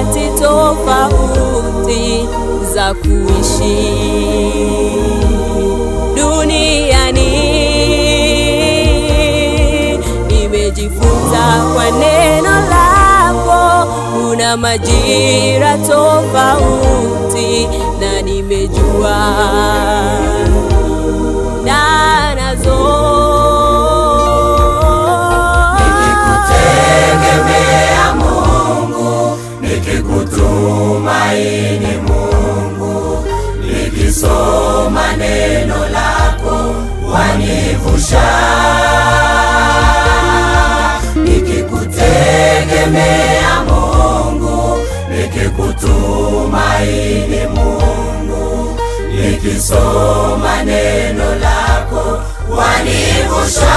nyakati tofauti za kuishi duniani. Nimejifunza kwa neno lako kuna majira tofauti, na nimejua nazo. Nikikutegemea Mungu, nikikutumaini Mungu, nikisoma neno lako wanivusha. Nikikutegemea Mungu, nikikutumaini Mungu, nikisoma neno lako wanivusha.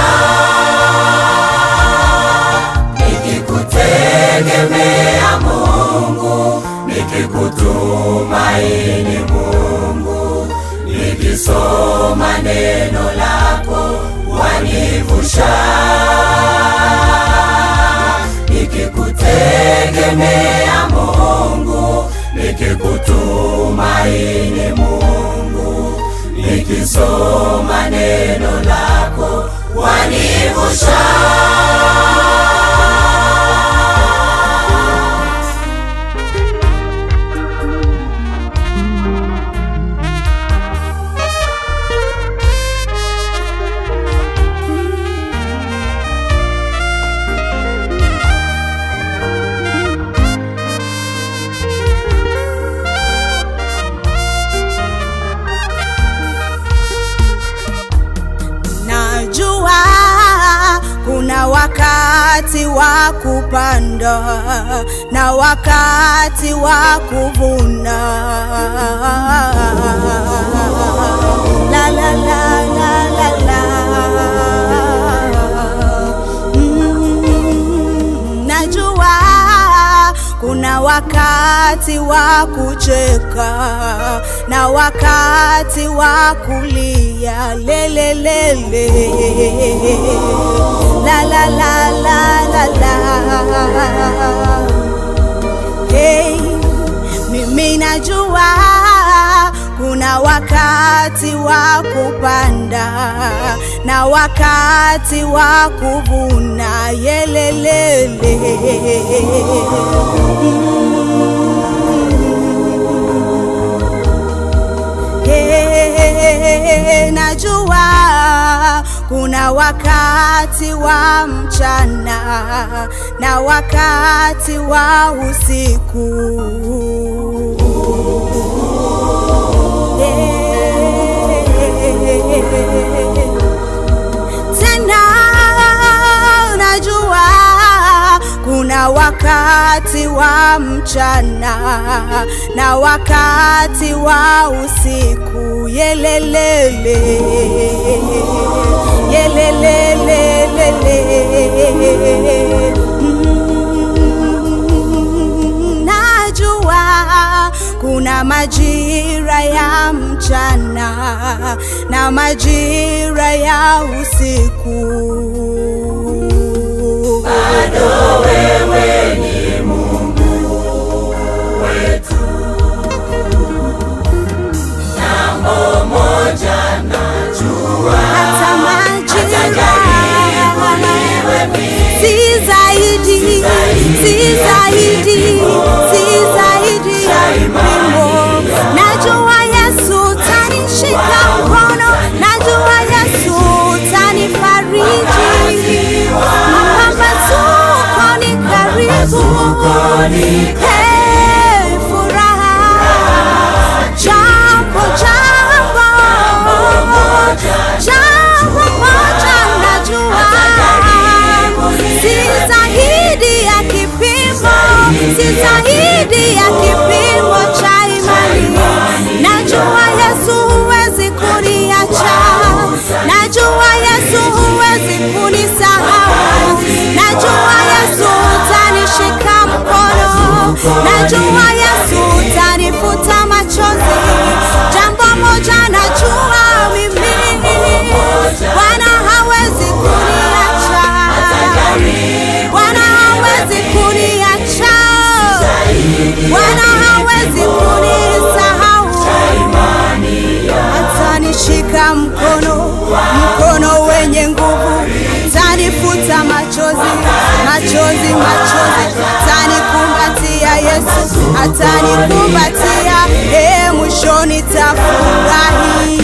Nikikutegemea Mungu, nikikutumaini Mungu, nikisoma neno lako wanivusha. Nikikutegemea Mungu, nikikutumaini Mungu, nikisoma neno lako wanivusha. Kuna wakati wa kupanda na wakati wa kuvuna. La la la la la la. Najua kuna wakati wa kucheka na wakati wa kulia. Lele lele. La la la la la la. Hey, mimi najua kuna wakati wa kupanda na wakati wa kuvuna. Yelelele. Najua kuna wakati wa mchana na wakati wa usiku. Tena najua kuna wakati wa mchana na wakati wa usiku. Yelelele. Yelelelelele. Najua kuna majira ya mchana na majira ya usiku. Bado wewe ni Mungu wetu. Jambo moja najua, hata majira liwe vipi, si zaidi ya vipimo. Najua Yesu tanishika mkono, najua Yesu tanifariji. Mapambazuko ni karibu. atanifuta machozi, machozi, machozi, atanikumbatia Yesu, atanikumbatia, mwisho nitafurahi.